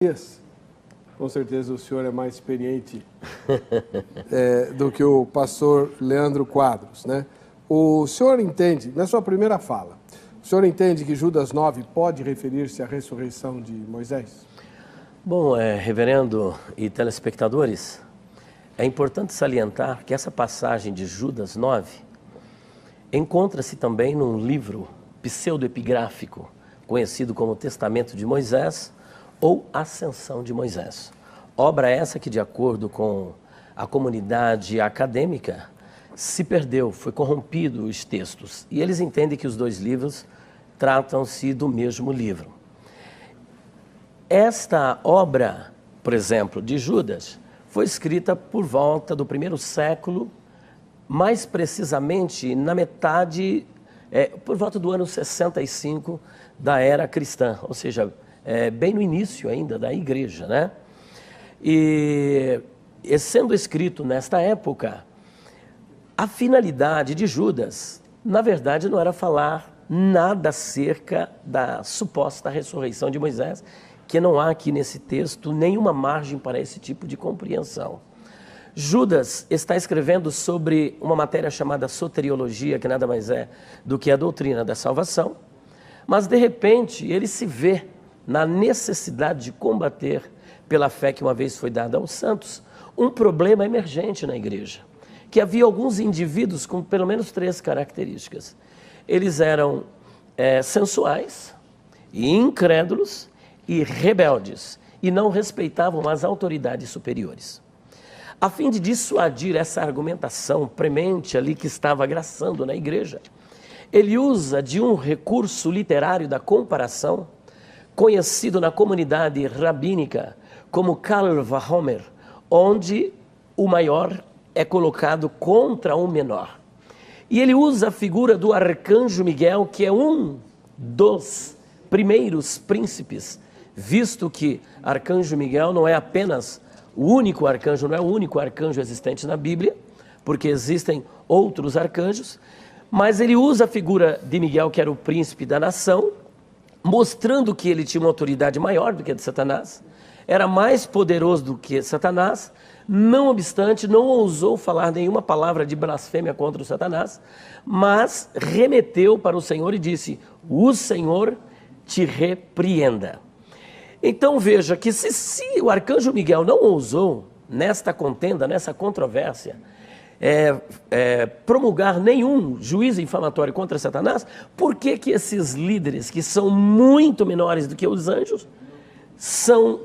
Dias. Com certeza o senhor é mais experiente do que o pastor Leandro Quadros, né? O senhor entende, na sua primeira fala, o senhor entende que Judas 9 pode referir-se à ressurreição de Moisés? Bom, reverendo e telespectadores, é importante salientar que essa passagem de Judas 9 encontra-se também num livro pseudoepigráfico, conhecido como Testamento de Moisés ou Ascensão de Moisés. Obra essa que, de acordo com a comunidade acadêmica, se perdeu, foi corrompido os textos. E eles entendem que os dois livros tratam-se do mesmo livro. Esta obra, por exemplo, de Judas, foi escrita por volta do primeiro século, mais precisamente na metade, por volta do ano 65 da era cristã, ou seja, bem no início ainda da igreja, né? E sendo escrito nesta época, a finalidade de Judas, na verdade, não era falar nada acerca da suposta ressurreição de Moisés, que não há aqui nesse texto nenhuma margem para esse tipo de compreensão. Judas está escrevendo sobre uma matéria chamada soteriologia, que nada mais é do que a doutrina da salvação, mas de repente ele se vê na necessidade de combater, pela fé que uma vez foi dada aos santos, um problema emergente na igreja, que havia alguns indivíduos com pelo menos 3 características. Eles eram sensuais, e incrédulos e rebeldes, e não respeitavam as autoridades superiores. A fim de dissuadir essa argumentação premente ali que estava graçando na igreja, ele usa de um recurso literário da comparação, conhecido na comunidade rabínica como Kal Vachomer, onde o maior é colocado contra o menor. E ele usa a figura do arcanjo Miguel, que é um dos primeiros príncipes, visto que arcanjo Miguel não é apenas o único arcanjo, não é o único arcanjo existente na Bíblia, porque existem outros arcanjos, mas ele usa a figura de Miguel, que era o príncipe da nação, mostrando que ele tinha uma autoridade maior do que a de Satanás, era mais poderoso do que Satanás, não obstante, não ousou falar nenhuma palavra de blasfêmia contra o Satanás, mas remeteu para o Senhor e disse: o Senhor te repreenda. Então veja que se o arcanjo Miguel não ousou, nesta contenda, nessa controvérsia, promulgar nenhum juízo infamatório contra Satanás, por que que esses líderes, que são muito menores do que os anjos, são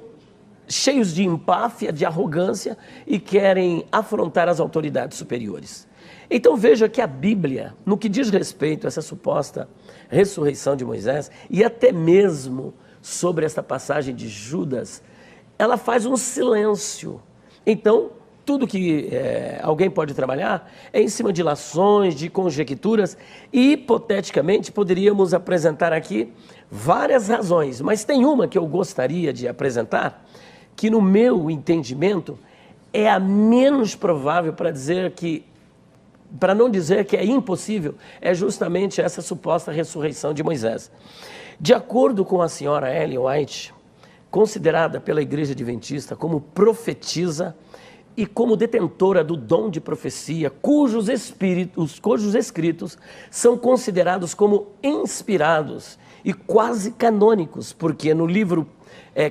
cheios de empáfia, de arrogância e querem afrontar as autoridades superiores? Então veja que a Bíblia, no que diz respeito a essa suposta ressurreição de Moisés, e até mesmo sobre esta passagem de Judas, ela faz um silêncio. Então, tudo que alguém pode trabalhar é em cima de ilações, de conjecturas, e hipoteticamente poderíamos apresentar aqui várias razões, mas tem uma que eu gostaria de apresentar, que no meu entendimento é a menos provável para não dizer que é impossível, é justamente essa suposta ressurreição de Moisés. De acordo com a senhora Ellen White, considerada pela Igreja Adventista como profetisa e como detentora do dom de profecia, cujos escritos são considerados como inspirados e quase canônicos, porque no livro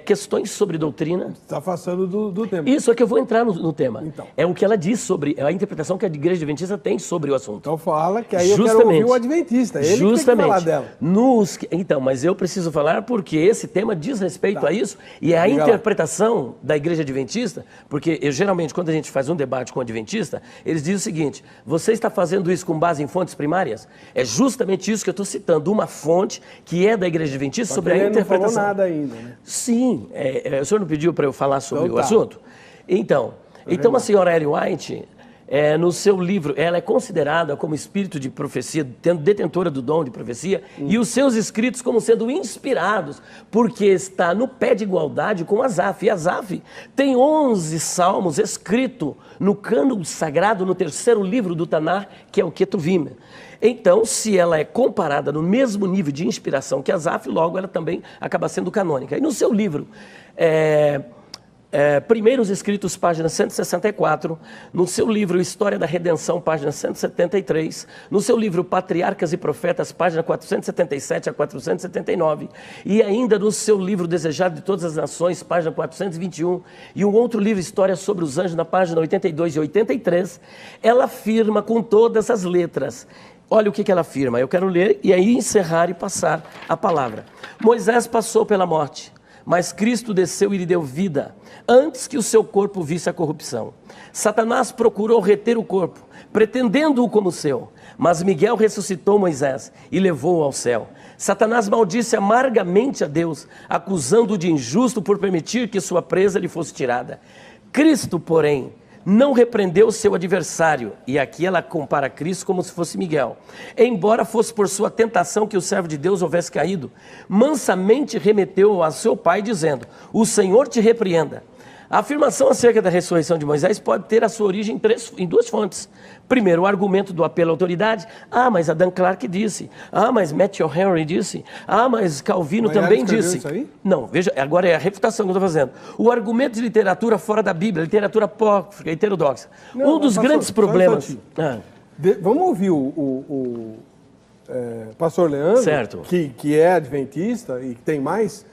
Questões sobre Doutrina... Está afastando do tema. Isso é que eu vou entrar no tema. Então. É o que ela diz sobre, a interpretação que a Igreja Adventista tem sobre o assunto. Então fala, que aí eu quero ouvir o Adventista, ele que tem que falar dela. Então, mas eu preciso falar porque esse tema diz respeito a isso, e a interpretação da Igreja Adventista, porque geralmente quando a gente faz um debate com o Adventista, eles dizem o seguinte: você está fazendo isso com base em fontes primárias? É justamente isso que eu estou citando, uma fonte que é da Igreja Adventista sobre a interpretação. Não falou nada ainda, né? Sim, o senhor não pediu para eu falar sobre o assunto? Então a senhora Ellen White, no seu livro, ela é considerada como espírito de profecia, detentora do dom de profecia, e os seus escritos como sendo inspirados, porque está no pé de igualdade com Asaf. E Asaf tem 11 salmos escritos no cânon sagrado, no terceiro livro do Tanar, que é o Ketuvim. Então, se ela é comparada no mesmo nível de inspiração que Asaf, logo ela também acaba sendo canônica. E no seu livro, Primeiros Escritos, página 164, no seu livro História da Redenção, página 173, no seu livro Patriarcas e Profetas, página 477 a 479, e ainda no seu livro Desejado de Todas as Nações, página 421, e um outro livro, História sobre os Anjos, na página 82 e 83, ela afirma com todas as letras. Olha o que ela afirma, eu quero ler e aí encerrar e passar a palavra. Moisés passou pela morte, mas Cristo desceu e lhe deu vida, antes que o seu corpo visse a corrupção. Satanás procurou reter o corpo, pretendendo-o como seu, mas Miguel ressuscitou Moisés e levou-o ao céu. Satanás maldisse amargamente a Deus, acusando-o de injusto por permitir que sua presa lhe fosse tirada. Cristo, porém, não repreendeu seu adversário, e aqui ela compara Cristo como se fosse Miguel. Embora fosse por sua tentação que o servo de Deus houvesse caído, mansamente remeteu-o a seu pai, dizendo: o Senhor te repreenda. A afirmação acerca da ressurreição de Moisés pode ter a sua origem em duas fontes. Primeiro, o argumento do apelo à autoridade. Mas Adam Clarke disse. Mas Matthew Henry disse. Mas Calvino também disse. Isso aí? Não, veja, agora é a refutação que eu estou fazendo. O argumento de literatura fora da Bíblia, literatura apócrifa, heterodoxa. Um dos grandes problemas... Vamos ouvir o pastor Leandro, certo, que é adventista e que tem mais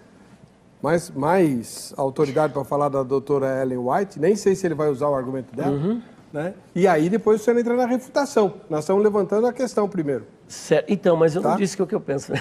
autoridade para falar da doutora Ellen White. Nem sei se ele vai usar o argumento dela. Né? E aí depois você entra na refutação. Nós estamos levantando a questão primeiro. Certo. Então, mas eu não disse o que eu penso.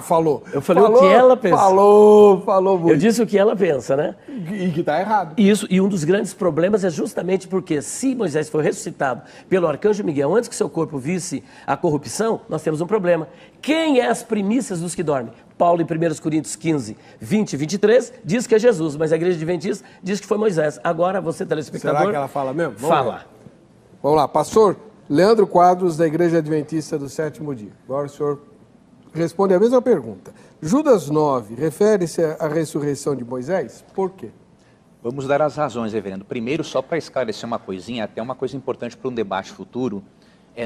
Falou. Eu falei o que ela pensa. Falou muito. Eu disse o que ela pensa, né? E que está errado. Isso, e um dos grandes problemas é justamente porque se Moisés foi ressuscitado pelo arcanjo Miguel antes que seu corpo visse a corrupção, nós temos um problema. Quem é as primícias dos que dormem? Paulo, em 1 Coríntios 15, 20 e 23, diz que é Jesus, mas a igreja adventista diz que foi Moisés. Agora, você, telespectador... Será que ela fala mesmo? Fala. Vamos lá, pastor Leandro Quadros, da Igreja Adventista do Sétimo Dia. Agora o senhor responde a mesma pergunta. Judas 9 refere-se à ressurreição de Moisés? Por quê? Vamos dar as razões, reverendo. Primeiro, só para esclarecer uma coisinha, até uma coisa importante para um debate futuro,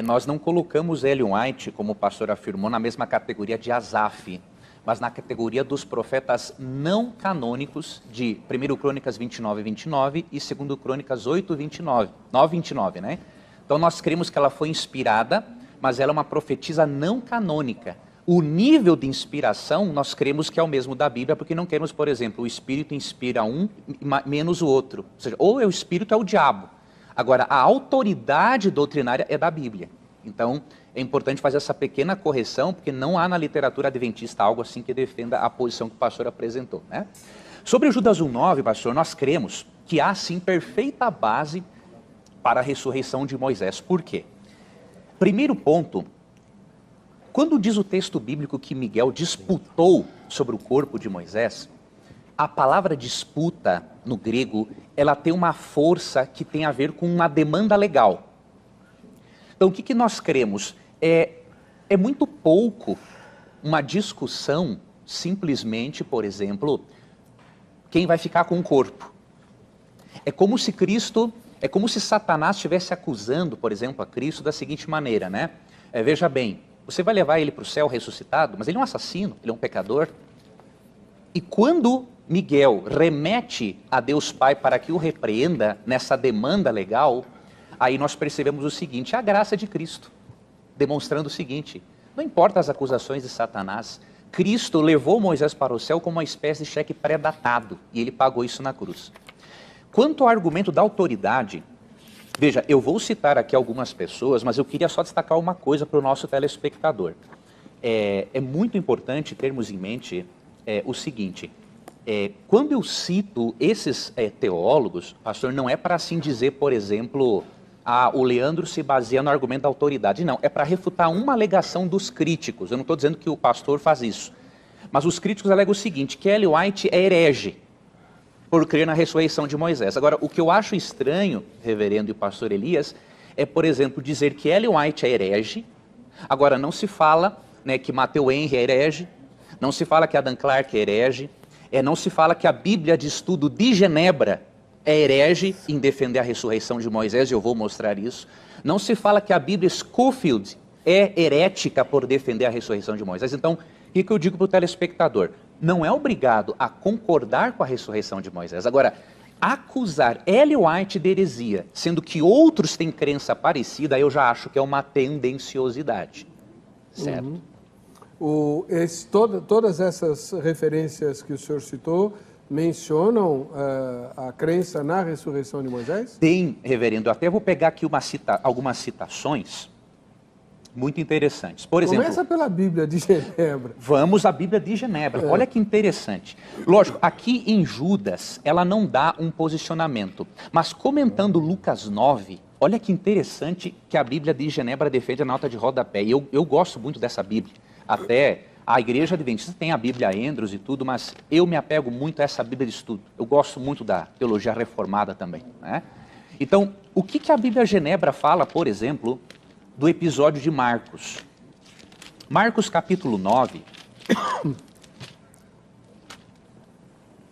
nós não colocamos Ellen White, como o pastor afirmou, na mesma categoria de Asaf, mas na categoria dos profetas não canônicos de 1 Crônicas 29, 29 e 2 Crônicas 8, 29, 9, 29, né? Então nós cremos que ela foi inspirada, mas ela é uma profetisa não canônica. O nível de inspiração nós cremos que é o mesmo da Bíblia, porque não queremos, por exemplo, o Espírito inspira um menos o outro. Ou seja, ou é o Espírito ou é o diabo. Agora, a autoridade doutrinária é da Bíblia. Então, é importante fazer essa pequena correção, porque não há na literatura adventista algo assim que defenda a posição que o pastor apresentou, né? Sobre Judas 1,9, pastor, nós cremos que há sim perfeita base para a ressurreição de Moisés. Por quê? Primeiro ponto, quando diz o texto bíblico que Miguel disputou sobre o corpo de Moisés, a palavra disputa no grego, ela tem uma força que tem a ver com uma demanda legal. Então, o que nós cremos? É muito pouco uma discussão, simplesmente, por exemplo, quem vai ficar com o corpo. É como se Satanás estivesse acusando, por exemplo, a Cristo da seguinte maneira, né? Veja bem, você vai levar ele para o céu ressuscitado, mas ele é um assassino, ele é um pecador. E quando Miguel remete a Deus Pai para que o repreenda nessa demanda legal, aí nós percebemos o seguinte, a graça de Cristo, demonstrando o seguinte, não importa as acusações de Satanás, Cristo levou Moisés para o céu como uma espécie de cheque pré-datado, e ele pagou isso na cruz. Quanto ao argumento da autoridade, veja, eu vou citar aqui algumas pessoas, mas eu queria só destacar uma coisa para o nosso telespectador. É muito importante termos em mente o seguinte, quando eu cito esses teólogos, pastor, não é para assim dizer, por exemplo, o Leandro se baseia no argumento da autoridade. Não, é para refutar uma alegação dos críticos. Eu não estou dizendo que o pastor faz isso. Mas os críticos alegam o seguinte, que Ellen White é herege. por crer na ressurreição de Moisés. Agora, o que eu acho estranho, reverendo e pastor Elias, é, por exemplo, dizer que Ellen White é herege. Agora, não se fala, né, que Matthew Henry é herege, não se fala que Adam Clarke é herege, não se fala que a Bíblia de Estudo de Genebra é herege em defender a ressurreição de Moisés, e eu vou mostrar isso. Não se fala que a Bíblia Scofield é herética por defender a ressurreição de Moisés. Então, o que eu digo para o telespectador? Não é obrigado a concordar com a ressurreição de Moisés. Agora, acusar Ellen White de heresia, sendo que outros têm crença parecida, eu já acho que é uma tendenciosidade. Certo? Todas essas referências que o senhor citou mencionam a crença na ressurreição de Moisés? Tem, reverendo. Eu até vou pegar aqui algumas citações muito interessantes. Por exemplo, começa pela Bíblia de Genebra. Vamos à Bíblia de Genebra. Olha que interessante. Lógico, aqui em Judas, ela não dá um posicionamento. Mas comentando Lucas 9, olha que interessante que a Bíblia de Genebra defende a nota de rodapé. E eu gosto muito dessa Bíblia. Até a Igreja Adventista tem a Bíblia Andrews e tudo, mas eu me apego muito a essa Bíblia de estudo. Eu gosto muito da teologia reformada também, né? Então, o que a Bíblia Genebra fala, por exemplo, do episódio de Marcos? Marcos capítulo 9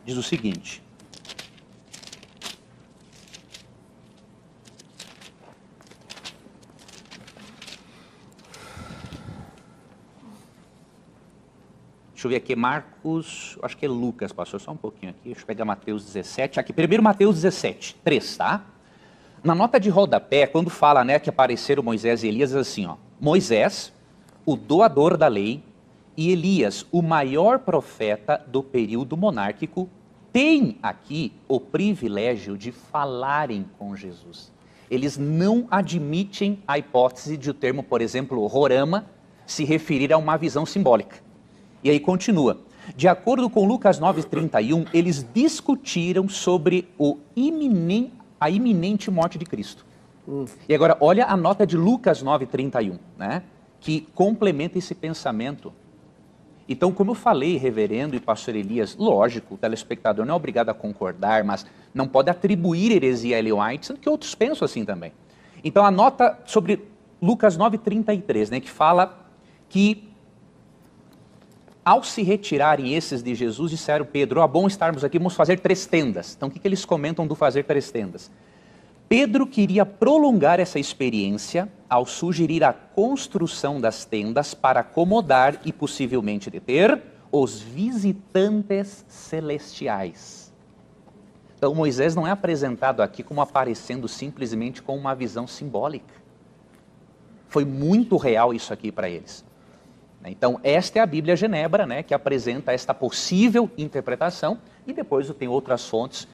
diz o seguinte: deixa eu ver aqui, Marcos, acho que é Lucas, pastor, só um pouquinho aqui, deixa eu pegar Mateus 17, aqui, primeiro Mateus 17, 3, tá? Na nota de rodapé, quando fala, né, que apareceram Moisés e Elias, assim, ó, Moisés, o doador da lei, e Elias, o maior profeta do período monárquico, têm aqui o privilégio de falarem com Jesus. Eles não admitem a hipótese de o termo, por exemplo, Rorama, se referir a uma visão simbólica. E aí continua. De acordo com Lucas 9:31, eles discutiram sobre a iminente morte de Cristo. E agora, olha a nota de Lucas 9:31, né? Que complementa esse pensamento. Então, como eu falei, reverendo e pastor Elias, lógico, o telespectador não é obrigado a concordar, mas não pode atribuir heresia a Ellen White, sendo que outros pensam assim também. Então, a nota sobre Lucas 9:33, né? Que fala que ao se retirarem esses de Jesus, disseram Pedro, bom estarmos aqui, vamos fazer 3 tendas. Então, o que eles comentam do fazer 3 tendas? Pedro queria prolongar essa experiência ao sugerir a construção das tendas para acomodar e possivelmente deter os visitantes celestiais. Então, Moisés não é apresentado aqui como aparecendo simplesmente com uma visão simbólica. Foi muito real isso aqui para eles. Então, esta é a Bíblia Genebra, né, que apresenta esta possível interpretação, e depois tem outras fontes